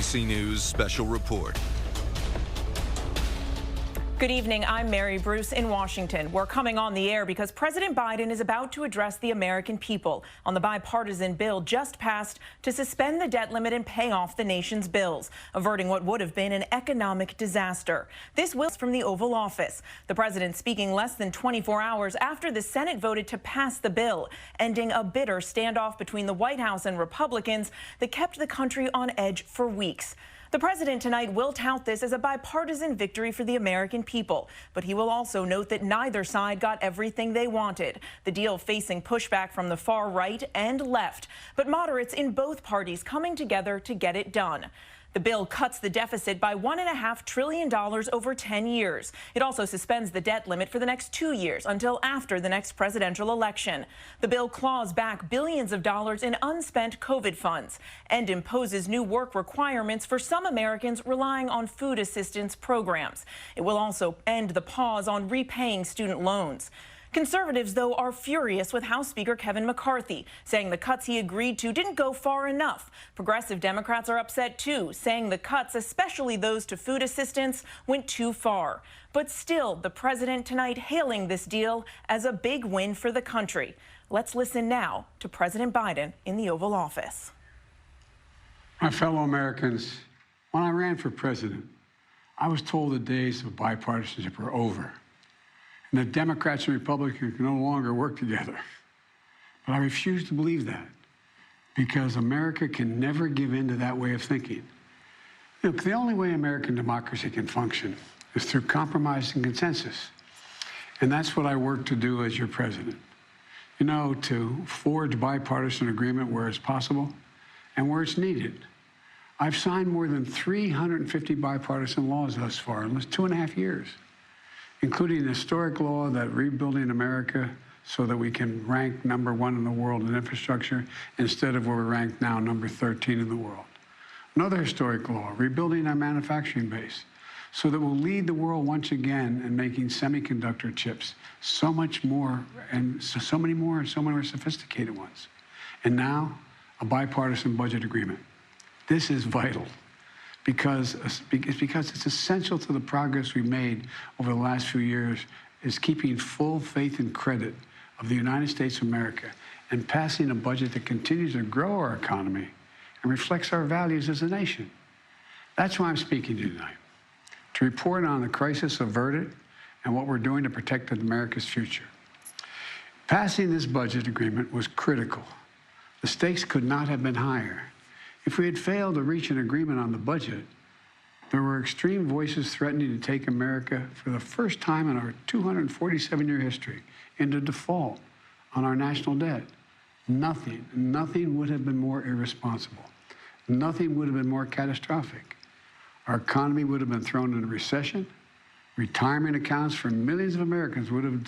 ABC News Special Report. Good evening. I'm Mary Bruce in Washington. We're coming on the air because President Biden is about to address the American people on the bipartisan bill just passed to suspend the debt limit and pay off the nation's bills, averting what would have been an economic disaster. This will from the Oval Office. The president speaking less than 24 hours after the Senate voted to pass the bill, ending a bitter standoff between the White House and Republicans that kept the country on edge for weeks. The president tonight will tout this as a bipartisan victory for the American people, but he will also note that neither side got everything they wanted. The deal facing pushback from the far right and left, but moderates in both parties coming together to get it done. The bill cuts the deficit by $1.5 trillion over 10 years. It also suspends the debt limit for the next 2 years until after the next presidential election. The bill claws back billions of dollars in unspent COVID funds and imposes new work requirements for some Americans relying on food assistance programs. It will also end the pause on repaying student loans. Conservatives, though, are furious with House Speaker Kevin McCarthy, saying the cuts he agreed to didn't go far enough. Progressive Democrats are upset, too, saying the cuts, especially those to food assistance, went too far. But still, the president tonight hailing this deal as a big win for the country. Let's listen now to President Biden in the Oval Office. My fellow Americans, when I ran for president, I was told the days of bipartisanship were over, and that Democrats and Republicans can no longer work together. But I refuse to believe that, because America can never give in to that way of thinking. Look, the only way American democracy can function is through compromise and consensus. And that's what I work to do as your president. You know, to forge bipartisan agreement where it's possible and where it's needed. I've signed more than 350 bipartisan laws thus far in almost 2.5 years, including an historic law that rebuilding America so that we can rank #1 in the world in infrastructure instead of where we're ranked now number 13 in the world. Another historic law, rebuilding our manufacturing base so that we'll lead the world once again in making semiconductor chips, so much more and so many more sophisticated ones. And now, a bipartisan budget agreement. This is vital, because it's essential to the progress we've made over the last few years, is keeping full faith and credit of the United States of America and passing a budget that continues to grow our economy and reflects our values as a nation. That's why I'm speaking to you tonight, to report on the crisis averted and what we're doing to protect America's future. Passing this budget agreement was critical. The stakes could not have been higher. If we had failed to reach an agreement on the budget, there were extreme voices threatening to take America for the first time in our 247-year history into default on our national debt. Nothing would have been more irresponsible. Nothing would have been more catastrophic. Our economy would have been thrown into recession. Retirement accounts for millions of Americans would have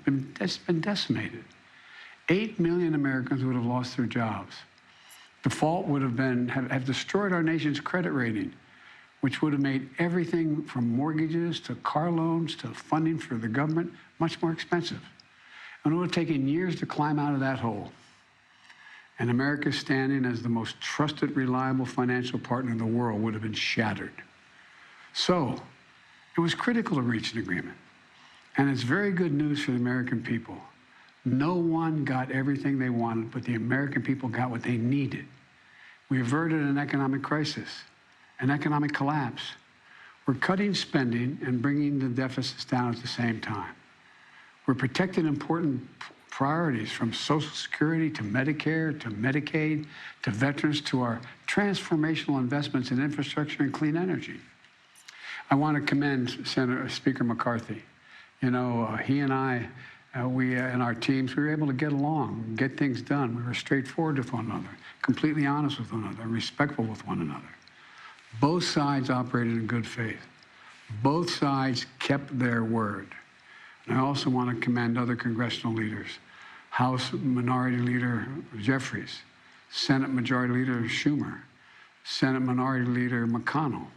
been decimated. 8 million Americans would have lost their jobs. Default would have destroyed our nation's credit rating, which would have made everything from mortgages to car loans to funding for the government much more expensive. And it would have taken years to climb out of that hole. And America's standing as the most trusted, reliable financial partner in the world would have been shattered. So it was critical to reach an agreement. And it's very good news for the American people. No one got everything they wanted, but the American people got what they needed. We averted an economic crisis, an economic collapse. We're cutting spending and bringing the deficits down at the same time. We're protecting important priorities, from Social Security to Medicare to Medicaid to veterans to our transformational investments in infrastructure and clean energy. I want to commend Speaker McCarthy. You know, he and I, we and our teams, we were able to get along, get things done. We were straightforward with one another, completely honest with one another, respectful with one another. Both sides operated in good faith. Both sides kept their word. And I also want to commend other congressional leaders. House Minority Leader Jeffries, Senate Majority Leader Schumer, Senate Minority Leader McConnell.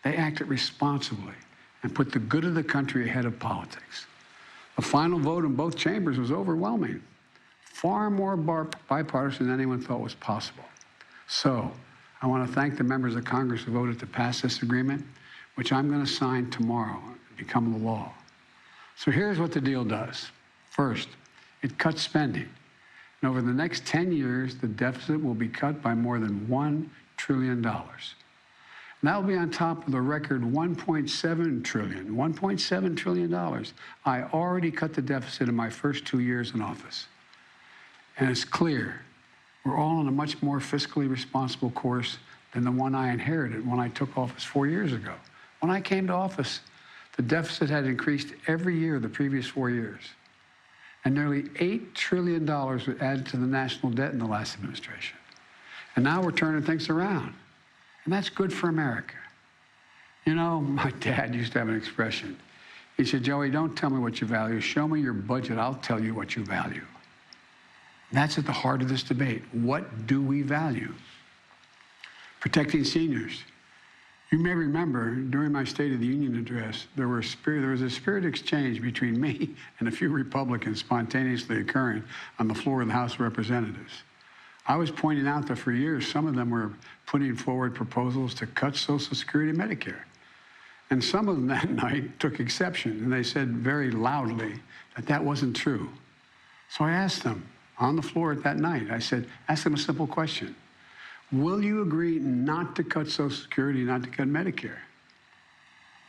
They acted responsibly and put the good of the country ahead of politics. The final vote in both chambers was overwhelming, far more bipartisan than anyone thought was possible. So I want to thank the members of Congress who voted to pass this agreement, which I'm going to sign tomorrow and become the law. So here's what the deal does. First, it cuts spending. And over the next 10 years, the deficit will be cut by more than $1 trillion. And that will be on top of the record $1.7 trillion. I already cut the deficit in my first 2 years in office. And it's clear we're all on a much more fiscally responsible course than the one I inherited when I took office 4 years ago. When I came to office, the deficit had increased every year the previous 4 years. And nearly $8 trillion was added to the national debt in the last administration. And now we're turning things around. And that's good for America. You know, my dad used to have an expression. He said, Joey, don't tell me what you value. Show me your budget. I'll tell you what you value. That's at the heart of this debate. What do we value? Protecting seniors. You may remember during my State of the Union address, there was a spirit exchange between me and a few Republicans spontaneously occurring on the floor of the House of Representatives. I was pointing out that for years, some of them were putting forward proposals to cut Social Security and Medicare. And some of them that night took exception, and they said very loudly that that wasn't true. So I asked them on the floor at that night, I said, ask them a simple question. Will you agree not to cut Social Security, not to cut Medicare?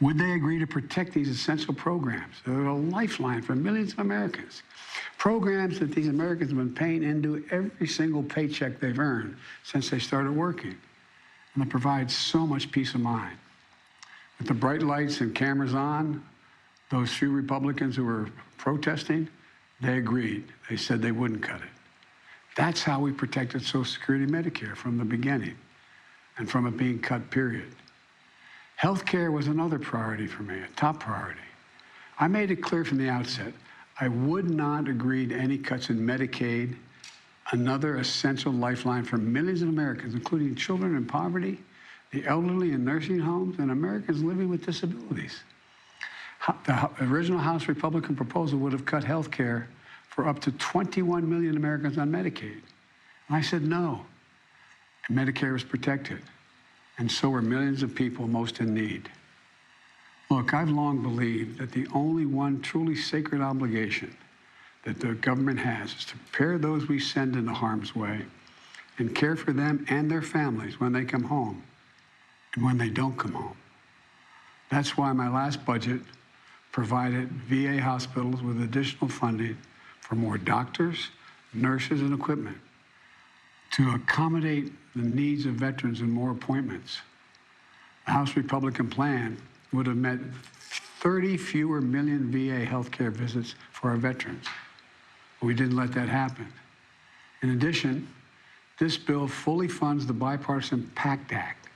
Would they agree to protect these essential programs? They're a lifeline for millions of Americans. Programs that these Americans have been paying into every single paycheck they've earned since they started working. And that provides so much peace of mind. With the bright lights and cameras on, those few Republicans who were protesting, they agreed. They said they wouldn't cut it. That's how we protected Social Security and Medicare from the beginning and from it being cut, period. Health care was another priority for me, a top priority. I made it clear from the outset, I would not agree to any cuts in Medicaid, another essential lifeline for millions of Americans, including children in poverty, the elderly in nursing homes, and Americans living with disabilities. The original House Republican proposal would have cut health care for up to 21 million Americans on Medicaid. And I said no. And Medicare was protected. And so were millions of people most in need. Look, I've long believed that the only one truly sacred obligation that the government has is to prepare those we send into harm's way and care for them and their families when they come home and when they don't come home. That's why my last budget provided VA hospitals with additional funding for more doctors, nurses, and equipment to accommodate the needs of veterans and more appointments. The House Republican plan would have meant 30 fewer million VA healthcare visits for our veterans. But we didn't let that happen. In addition, this bill fully funds the Bipartisan PACT Act,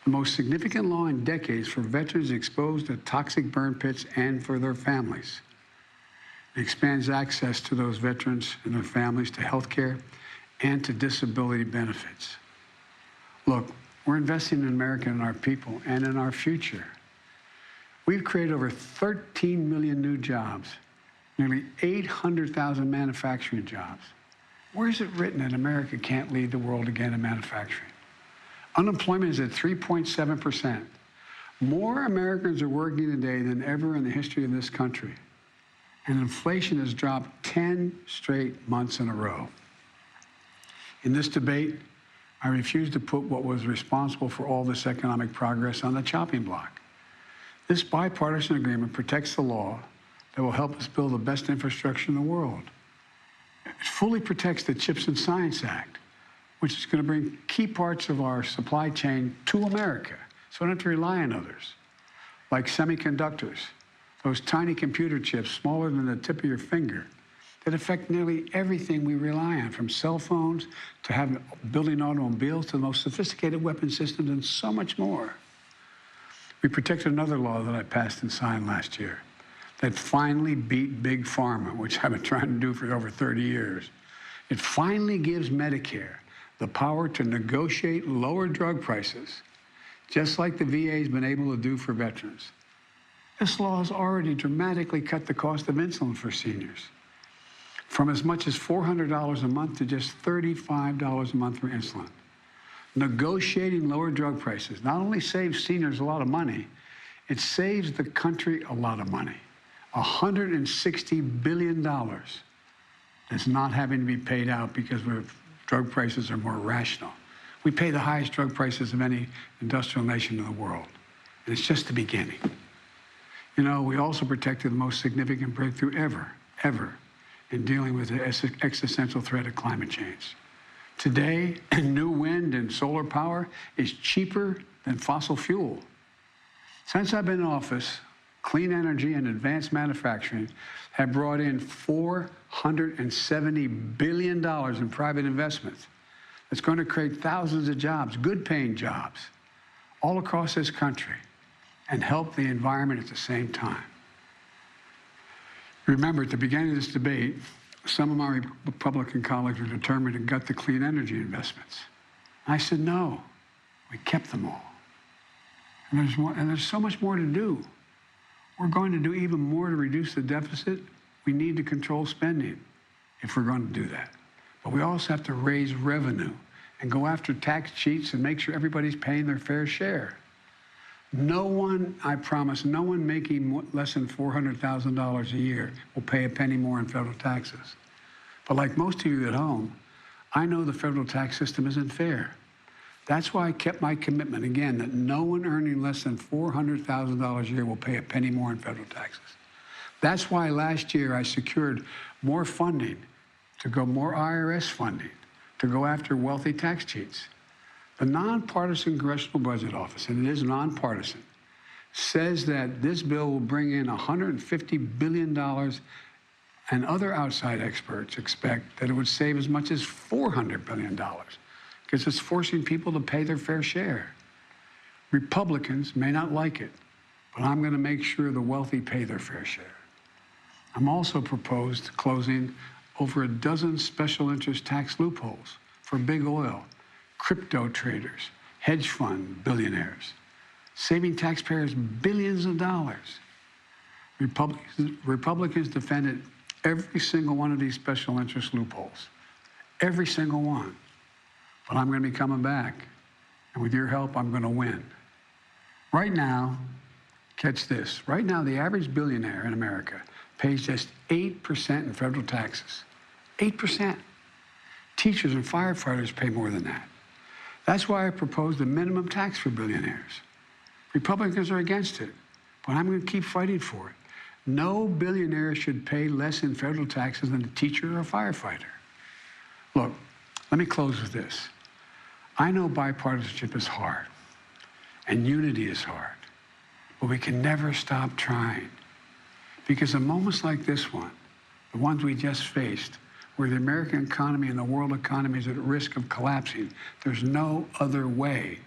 the most significant law in decades for veterans exposed to toxic burn pits and for their families. It expands access to those veterans and their families to health care and to disability benefits. Look, we're investing in America and our people and in our future. We've created over 13 million new jobs, nearly 800,000 manufacturing jobs. Where is it written that America can't lead the world again in manufacturing? Unemployment is at 3.7%. More Americans are working today than ever in the history of this country. And inflation has dropped 10 straight months in a row. In this debate, I refuse to put what was responsible for all this economic progress on the chopping block. This bipartisan agreement protects the law that will help us build the best infrastructure in the world. It fully protects the CHIPS and Science Act, which is going to bring key parts of our supply chain to America, so we don't have to rely on others, like semiconductors, those tiny computer chips smaller than the tip of your finger that affect nearly everything we rely on, from cell phones to building automobiles to the most sophisticated weapon systems and so much more. We protected another law that I passed and signed last year that finally beat Big Pharma, which I've been trying to do for over 30 years. It finally gives Medicare the power to negotiate lower drug prices, just like the VA has been able to do for veterans. This law has already dramatically cut the cost of insulin for seniors, from as much as $400 a month to just $35 a month for insulin. Negotiating lower drug prices not only saves seniors a lot of money, it saves the country a lot of money. $160 billion that's not having to be paid out because drug prices are more rational. We pay the highest drug prices of any industrial nation in the world, and it's just the beginning. You know, we also protected the most significant breakthrough ever in dealing with the existential threat of climate change. Today, new wind and solar power is cheaper than fossil fuel. Since I've been in office, clean energy and advanced manufacturing have brought in $470 billion in private investments. It's going to create thousands of jobs, good-paying jobs, all across this country, and help the environment at the same time. Remember, at the beginning of this debate, some of my Republican colleagues were determined to gut the clean energy investments. I said, no, we kept them all. And there's so much more to do. We're going to do even more to reduce the deficit. We need to control spending if we're going to do that. But we also have to raise revenue and go after tax cheats and make sure everybody's paying their fair share. No one, I promise, no one making less than $400,000 a year will pay a penny more in federal taxes. But like most of you at home, I know the federal tax system isn't fair. That's why I kept my commitment, again, that no one earning less than $400,000 a year will pay a penny more in federal taxes. That's why last year I secured more funding more IRS funding to go after wealthy tax cheats. The nonpartisan Congressional Budget Office, and it is nonpartisan, says that this bill will bring in $150 billion, and other outside experts expect that it would save as much as $400 billion, because it's forcing people to pay their fair share. Republicans may not like it, but I'm going to make sure the wealthy pay their fair share. I'm also proposed closing over a dozen special interest tax loopholes for big oil, crypto traders, hedge fund billionaires, saving taxpayers billions of dollars. Republicans defended every single one of these special interest loopholes, every single one. But I'm going to be coming back, and with your help, I'm going to win. Right now, catch this, right now the average billionaire in America pays just 8% in federal taxes. 8%. Teachers and firefighters pay more than that. That's why I proposed a minimum tax for billionaires. Republicans are against it, but I'm going to keep fighting for it. No billionaire should pay less in federal taxes than a teacher or a firefighter. Look, let me close with this. I know bipartisanship is hard, and unity is hard, but we can never stop trying. Because in moments like this one, the ones we just faced, where the American economy and the world economy is at risk of collapsing, there's no other way.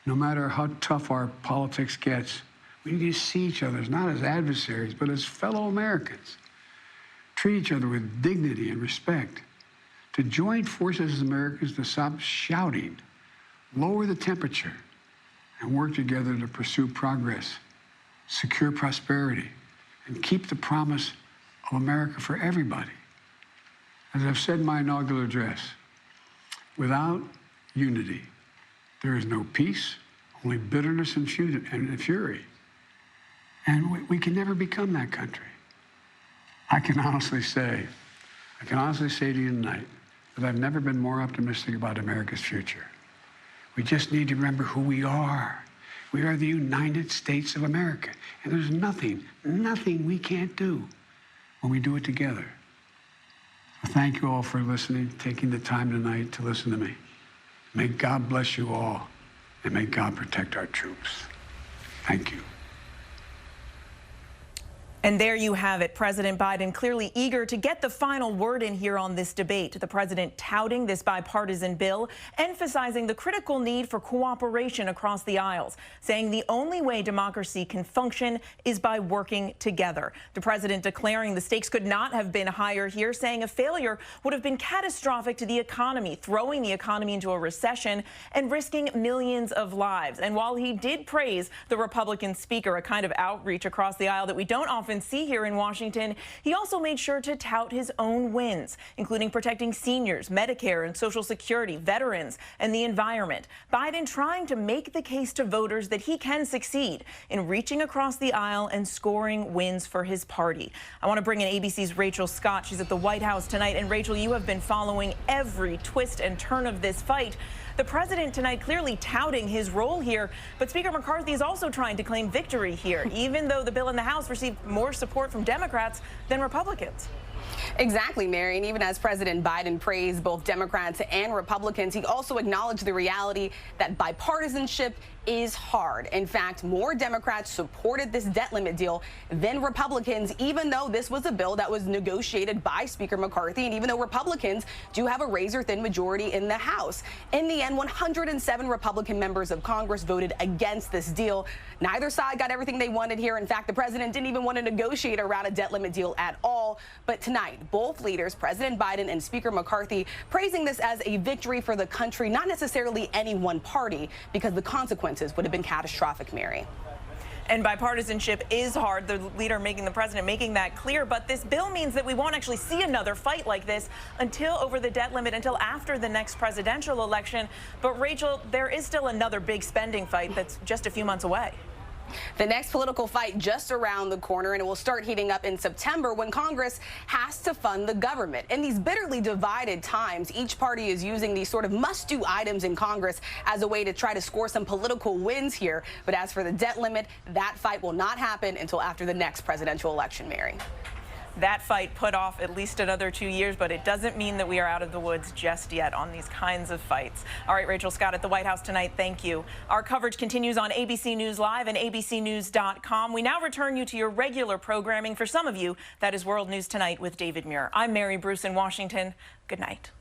No matter how tough our politics gets, we need to see each other not as adversaries, but as fellow Americans. Treat each other with dignity and respect. To join forces as Americans to stop shouting, lower the temperature, and work together to pursue progress, secure prosperity, and keep the promise of America for everybody. As I've said in my inaugural address, without unity, there is no peace, only bitterness and fury. And we can never become that country. I can honestly say to you tonight that I've never been more optimistic about America's future. We just need to remember who we are. We are the United States of America. And there's nothing we can't do when we do it together. So thank you all for listening, taking the time tonight to listen to me. May God bless you all, and may God protect our troops. Thank you. And there you have it. President Biden clearly eager to get the final word in here on this debate. The president touting this bipartisan bill, emphasizing the critical need for cooperation across the aisles, saying the only way democracy can function is by working together. The president declaring the stakes could not have been higher here, saying a failure would have been catastrophic to the economy, throwing the economy into a recession and risking millions of lives. And while he did praise the Republican speaker, a kind of outreach across the aisle that we don't often often see here in Washington, he also made sure to tout his own wins, including protecting seniors, Medicare and Social Security, veterans, and the environment. Biden trying to make the case to voters that he can succeed in reaching across the aisle and scoring wins for his party. I want to bring in ABC's Rachel Scott. She's at the White House tonight. And Rachel, you have been following every twist and turn of this fight. The president tonight clearly touting his role here, but Speaker McCarthy is also trying to claim victory here, even though the bill in the House received more support from Democrats than Republicans. Exactly, Mary. And even as President Biden praised both Democrats and Republicans, he also acknowledged the reality that bipartisanship is hard. In fact, more Democrats supported this debt limit deal than Republicans, even though this was a bill that was negotiated by Speaker McCarthy, and even though Republicans do have a razor-thin majority in the House. In the end, 107 Republican members of Congress voted against this deal. Neither side got everything they wanted here. In fact, the president didn't even want to negotiate around a debt limit deal at all. But tonight, both leaders, President Biden and Speaker McCarthy, praising this as a victory for the country, not necessarily any one party, because the consequences would have been catastrophic, Mary. And bipartisanship is hard, the president making that clear. But this bill means that we won't actually see another fight like this over the debt limit until after the next presidential election. But Rachel, there is still another big spending fight that's just a few months away. The next political fight just around the corner, and it will start heating up in September when Congress has to fund the government. In these bitterly divided times, each party is using these sort of must-do items in Congress as a way to try to score some political wins here. But as for the debt limit, that fight will not happen until after the next presidential election, Mary. That fight put off at least another 2 years, but it doesn't mean that we are out of the woods just yet on these kinds of fights. All right, Rachel Scott at the White House tonight, thank you. Our coverage continues on ABC News Live and abcnews.com. We now return you to your regular programming. For some of you, that is World News Tonight with David Muir. I'm Mary Bruce in Washington. Good night.